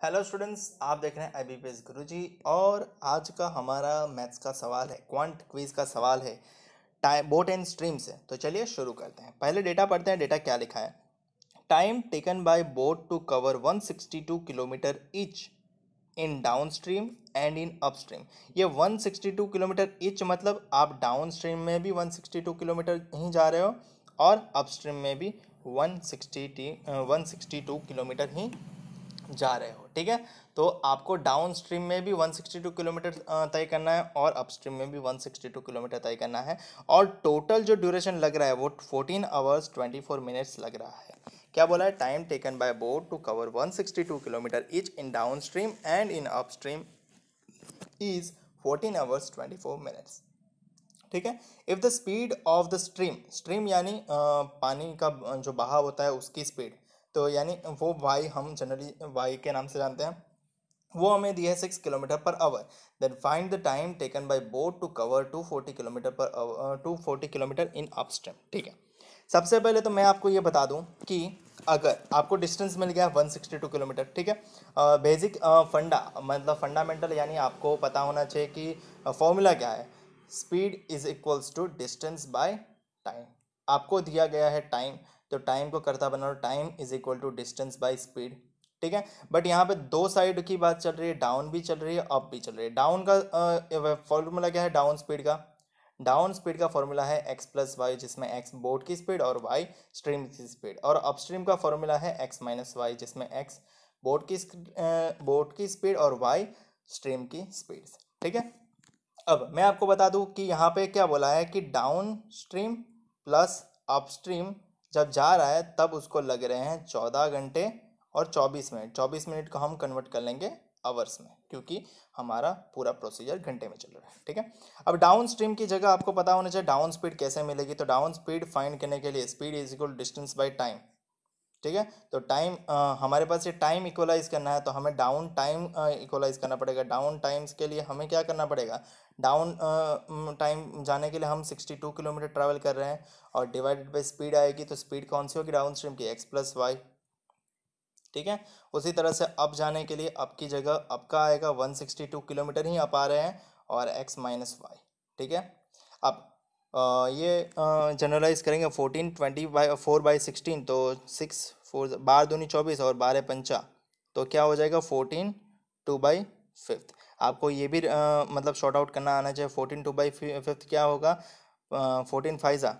Hello students, आप देख रहे हैं IBPS गुरुजी। और आज का हमारा मैथ्स का सवाल है, क्वांट क्विज का सवाल है टाइम बोट एंड स्ट्रीम से। तो चलिए शुरू करते हैं। पहले डेटा पढ़ते हैं। डेटा क्या लिखा है? Time taken by boat to cover 162 kilometre each in downstream and in upstream. ये 162 किलोमीटर ईच मतलब आप डाउन स्ट्रीम में भी 162 किलोमीटर ही जा रहे हो और अपस्ट्रीम में भी 162 किलोमीटर ही जा रहे हो। ठीक है, तो आपको डाउन स्ट्रीम में भी 162 किलोमीटर तय करना है और अपस्ट्रीम में भी 162 किलोमीटर तय करना है। और टोटल जो ड्यूरेशन लग रहा है वो 14 आवर्स 24 मिनट्स लग रहा है। क्या बोला है? Time taken by boat to cover 162 kilometre each in downstream and in upstream is 14 hours 24 minutes. ठीक है। If the speed of the stream, stream यानी पानी का जो बहाव होता है उसकी स्पीड, तो यानी वो वाई, हम जनरली वाई के नाम से जानते हैं, वो हमें दी है 6 kilometre per hour. Then find the time taken by boat to cover 240 kilometre per hour 240 kilometre in upstream. ठीक है, सबसे पहले तो मैं आपको ये बता दूं कि अगर आपको डिस्टेंस मिल गया 162 किलोमीटर, ठीक है, बेसिक फंडा मतलब फंडामेंटल यानी आपको पता होना चाहिए कि फॉर्मूला क्या है। Speed is equals to distance by time. आपको दिया गया है टाइम, तो टाइम को करता बना लो, time is equal to distance by speed. ठीक है, बट यहाँ पे दो साइड की बात चल रही है, डाउन भी चल रही है, अप भी चल रही है। डाउन का फॉर्मूला क्या है? डाउन स्पीड का, डाउन स्पीड का फॉर्मूला है x प्लस वाई, जिसमें x बोट की स्पीड और y स्ट्रीम की स्पीड। और अपस्ट्रीम का फॉर्मूला है x माइनस वाई, जिसमें x बोट की स्पीड और y स्ट्रीम की स्पीड। ठीक है, अब मैं आपको बता दूं कि यहाँ पे क्या बोला है कि डाउन स्ट्रीम प्लस अपस्ट्रीम जब जा रहा है तब उसको लग रहे हैं 14 घंटे और 24 मिनट। 24 मिनट को हम कन्वर्ट कर लेंगे आवर्स में, क्योंकि हमारा पूरा प्रोसीजर घंटे में चल रहा है। ठीक है, अब डाउन स्ट्रीम की जगह आपको पता होना चाहिए डाउन स्पीड कैसे मिलेगी। तो डाउन स्पीड फाइंड करने के लिए speed is equal distance by time. ठीक है, तो टाइम हमारे पास ये टाइम इक्वलाइज करना है, तो हमें डाउन टाइम इक्वलाइज करना पड़ेगा। डाउन टाइम्स के लिए हमें क्या करना पड़ेगा? डाउन टाइम जाने के लिए हम 62 किलोमीटर ट्रैवल कर रहे हैं और डिवाइडेड बाई स्पीड आएगी, तो स्पीड कौन सी होगी डाउन स्ट्रीम की? X plus y. ठीक है, उसी तरह से अप जाने के लिए अप की जगह अप का आएगा 162 किलोमीटर ही अप आ रहे हैं और एक्स माइनस वाई। ठीक है, अब ये जनरलाइज करेंगे 14 20 बाई 4/16, तो 6 4 बारह दूनी 24 और 12 पंचा, तो क्या हो जाएगा 14 2/5। आपको ये भी मतलब शॉर्ट आउट करना आना चाहिए। 14 2/5 क्या होगा? 14 फाइजा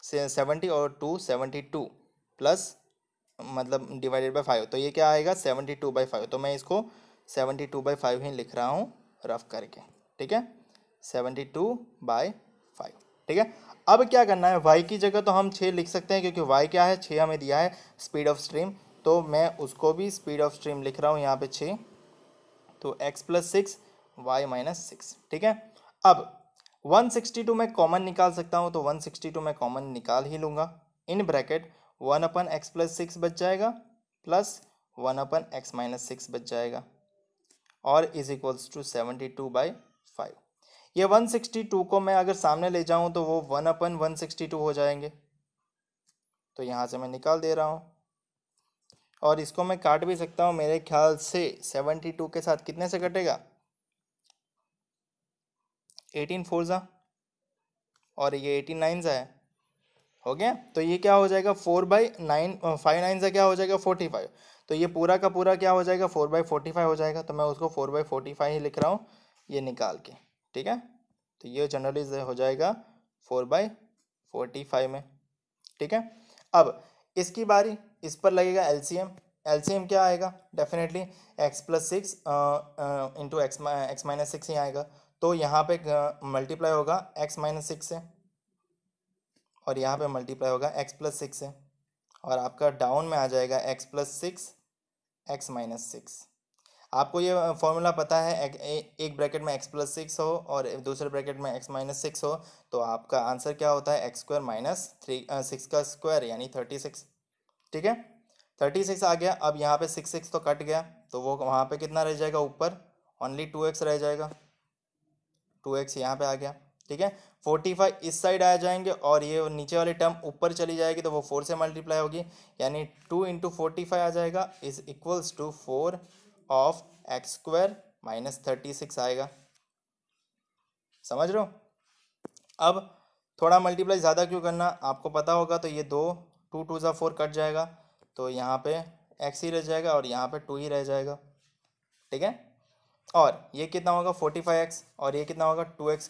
से 70 और 2 72 प्लस मतलब डिवाइडेड बाय 5, तो ये क्या आएगा 72/5। तो मैं इसको 72/5 ही लिख रहा हूँ रफ करके। ठीक है, 72/5। ठीक है, अब क्या करना है? y की जगह तो हम 6 लिख सकते हैं, क्योंकि y क्या है? 6 हमें दिया है स्पीड ऑफ स्ट्रीम, तो मैं उसको भी स्पीड ऑफ स्ट्रीम लिख रहा हूँ यहाँ पे 6, तो x प्लस 6 वाई माइनस 6। ठीक है, अब 162 में कॉमन निकाल सकता हूँ, तो 162 में कॉमन निकाल ही लूँगा। इन ब्रैकेट 1/x प्लस 6 बच जाएगा प्लस 1/x माइनस 6 बच जाएगा और इज इक्वल्स टू 72/5। ये 162 को मैं अगर सामने ले जाऊँ तो वो 1/162 हो जाएंगे, तो यहाँ से मैं निकाल दे रहा हूँ। और इसको मैं काट भी सकता हूँ, मेरे ख्याल से 72 के साथ कितने से कटेगा? 18 4 ज़ा और ये 18 9 ज़ा है, हो गया। तो ये क्या हो जाएगा 4/9, 5 9 ज़ा क्या हो जाएगा 45। तो ये पूरा का पूरा क्या हो जाएगा 4/45 हो जाएगा, तो मैं उसको 4/45 ही लिख रहा हूँ ये निकाल के। ठीक है, तो ये जनरली हो जाएगा 4/45 में। ठीक है, अब इसकी बारी, इस पर लगेगा एलसीएम। एलसीएम क्या आएगा? Definitely x plus 6 into x minus 6 ही आएगा, तो यहाँ पे मल्टीप्लाई होगा x माइनस 6 से और यहाँ पे मल्टीप्लाई होगा x प्लस 6 से, और आपका डाउन में आ जाएगा x प्लस 6 एक्स माइनस 6। आपको ये फॉर्मूला पता है, एक ब्रैकेट में x प्लस 6 हो और दूसरे ब्रैकेट में x माइनस 6 हो, तो आपका आंसर क्या होता है? x स्क्वायर माइनस 6 का स्क्वायर यानी 36। ठीक है, 36 आ गया। अब यहाँ पे 6 तो कट गया, तो वो वहाँ पे कितना रह जाएगा? ऊपर ओनली 2x रह जाएगा, 2x यहाँ पे आ गया। ठीक है, 45 इस साइड आ जाएंगे और ये नीचे वाली टर्म ऊपर चली जाएगी, तो वो 4 से मल्टीप्लाई होगी, यानी 2 इंटू 45 आ जाएगा is equals to 4 of x square minus 36 आएगा। समझ रहे हो? अब थोड़ा मल्टीप्लाई ज़्यादा क्यों करना, आपको पता होगा। तो ये 2 2 ज़ा 4 कट जाएगा, तो यहाँ पे एक्स ही रह जाएगा और यहाँ पे 2 ही रह जाएगा। ठीक है, और ये कितना होगा 45x, और ये कितना होगा 2x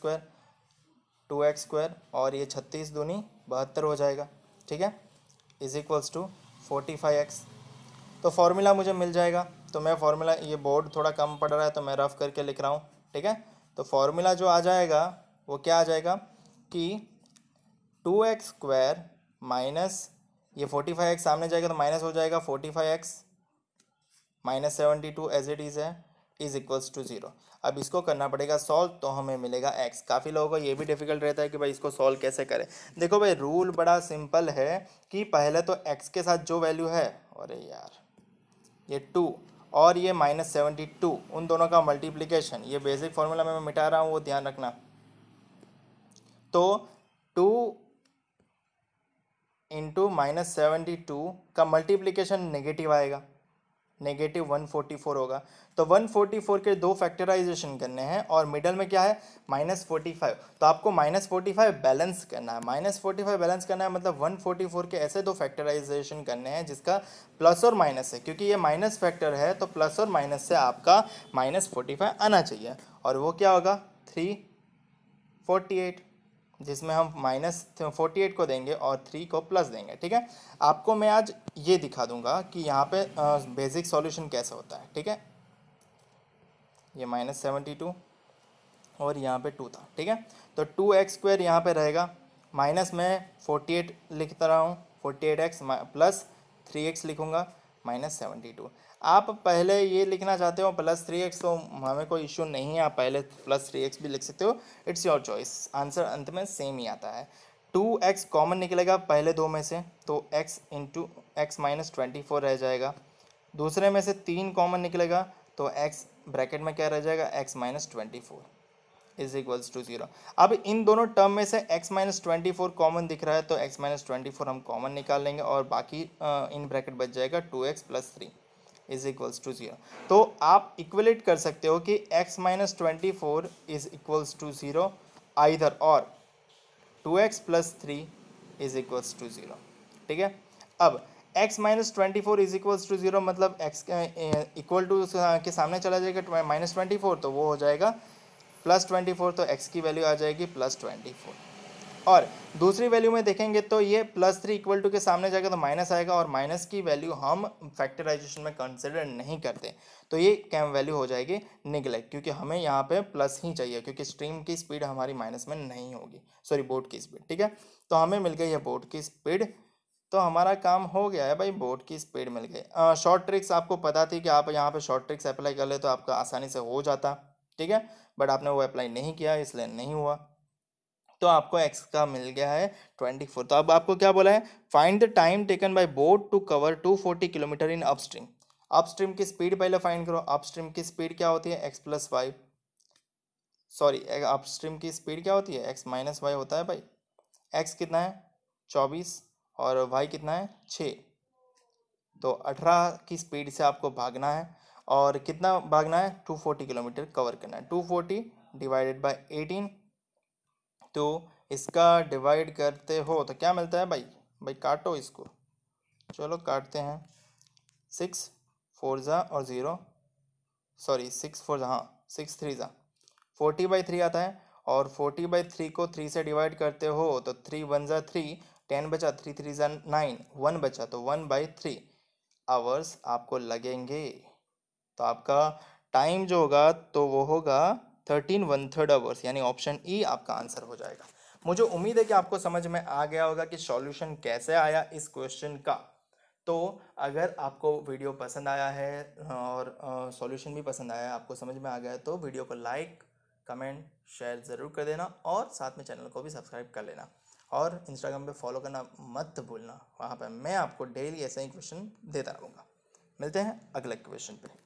स्क्वायर, और ये 36 दूनी 72 हो जाएगा। ठीक है, इज इक्वल्स टू 45x। तो फॉर्मूला मुझे मिल जाएगा। तो मैं फॉर्मूला, ये बोर्ड थोड़ा कम पड़ रहा है तो मैं रफ करके लिख रहा हूँ। ठीक है, तो फॉर्मूला जो आ जाएगा वो क्या आ जाएगा कि 2x स्क्वायर माइनस ये 45x सामने जाएगा तो माइनस हो जाएगा 45x minus 72 as it is है, इज इक्वल्स टू 0। अब इसको करना पड़ेगा सॉल्व, तो हमें मिलेगा x। काफ़ी लोगों को ये भी डिफिकल्ट रहता है कि भाई इसको सॉल्व कैसे करें। देखो भाई, रूल बड़ा सिंपल है कि पहले तो x के साथ जो वैल्यू है, अरे यार ये 2 और ये माइनस 72, उन दोनों का मल्टीप्लिकेशन, ये बेसिक फॉर्मूला में मैं मिटा रहा हूँ वो ध्यान रखना। तो 2 इंटू माइनस 72 का मल्टीप्लिकेशन नेगेटिव आएगा, नेगेटिव 144 होगा। तो 144 के 2 फैक्टराइजेशन करने हैं और मिडल में क्या है -45। तो आपको -45 बैलेंस करना है। -45 बैलेंस करना है मतलब 144 के ऐसे 2 फैक्टराइजेशन करने हैं जिसका प्लस और माइनस है, क्योंकि ये माइनस फैक्टर है तो प्लस और माइनस से आपका -45 आना चाहिए। और वो क्या होगा 348, जिसमें हम -48 को देंगे और 3 को प्लस देंगे। ठीक है, आपको मैं आज ये दिखा दूंगा कि यहाँ पे बेसिक सॉल्यूशन कैसे होता है। ठीक है, ये -72 और यहाँ पे 2 था। ठीक है, तो 2x स्क्वायर यहाँ पे रहेगा, माइनस में 48 लिखता रहा हूँ, 48x प्लस 3x लिखूँगा -72। आप पहले ये लिखना चाहते हो +3x तो हमें कोई इश्यू नहीं है, आप पहले +3x भी लिख सकते हो, इट्स योर चॉइस। आंसर अंत में सेम ही आता है। 2x कॉमन निकलेगा पहले 2 में से, तो x इंटू एक्स माइनस 24 रह जाएगा। दूसरे में से 3 कॉमन निकलेगा तो x ब्रैकेट में क्या रह जाएगा x minus 24 is equals to 0। अब इन दोनों टर्म में से x माइनस 24 कॉमन दिख रहा है तो x माइनस 24 हम कॉमन निकाल लेंगे और बाकी इन ब्रैकेट बच जाएगा 2x plus 3 is equals to 0। तो आप इक्वलेट कर सकते हो कि x minus 24 is equals to 0 either, और 2x plus 3 is equals to 0। ठीक है, अब x minus 24 is equals to 0 मतलब x इक्वल टू के सामने चला जाएगा -24, तो वो हो जाएगा +24, तो x की वैल्यू आ जाएगी +24। और दूसरी वैल्यू में देखेंगे तो ये +3 इक्वल टू के सामने जाएगा तो माइनस आएगा, और माइनस की वैल्यू हम फैक्टराइजेशन में कंसिडर नहीं करते, तो ये क्या वैल्यू हो जाएगी निगलेक्ट, क्योंकि हमें यहाँ पे प्लस ही चाहिए, क्योंकि स्ट्रीम की स्पीड हमारी माइनस में नहीं होगी, सॉरी बोर्ड की स्पीड। ठीक है, तो हमें मिल गई है बोर्ड की स्पीड, तो हमारा काम हो गया है भाई, बोर्ड की स्पीड मिल गई। शॉर्ट ट्रिक्स आपको पता थी कि आप यहाँ पे शॉर्ट ट्रिक्स अप्लाई कर ले तो आपका आसानी से हो जाता। ठीक है, बट आपने वो अप्लाई नहीं किया इसलिए नहीं हुआ, तो आपको x का मिल गया है 24। तो अब आपको क्या बोला है, find the time taken by boat to cover 240 kilometre in upstream. Upstream की स्पीड पहले फाइंड करो। अपस्ट्रीम की स्पीड क्या होती है x plus y, sorry upstream की स्पीड क्या होती है x माइनस वाई होता है भाई। x कितना है 24 और y कितना है 6, तो 18 की स्पीड से आपको भागना है, और कितना भागना है 240 किलोमीटर कवर करना है। 240 डिवाइडेड बाय 18, तो इसका डिवाइड करते हो तो क्या मिलता है भाई, काटो इसको, चलो काटते हैं। 6 4 ज़ा और 0, सॉरी 6 4 ज़ा, हाँ 6 3 ज़ा 40/3 आता है, और 40/3 को 3 से डिवाइड करते हो तो 3 1 ज़ा 3, 10 बचा, 3 3 ज़ा 9, 1 बचा, तो 1/3 आवर्स आपको लगेंगे। तो आपका टाइम जो होगा तो वो होगा 13 1/3 आवर्स, यानी ऑप्शन ई आपका आंसर हो जाएगा। मुझे उम्मीद है कि आपको समझ में आ गया होगा कि सॉल्यूशन कैसे आया इस क्वेश्चन का। तो अगर आपको वीडियो पसंद आया है और सॉल्यूशन भी पसंद आया है, आपको समझ में आ गया है, तो वीडियो को लाइक कमेंट शेयर ज़रूर कर देना, और साथ में चैनल को भी सब्सक्राइब कर लेना, और इंस्टाग्राम पे फॉलो करना मत भूलना। वहाँ पर मैं आपको डेली ऐसे ही क्वेश्चन देता रहूँगा। मिलते हैं अगले क्वेश्चन पे।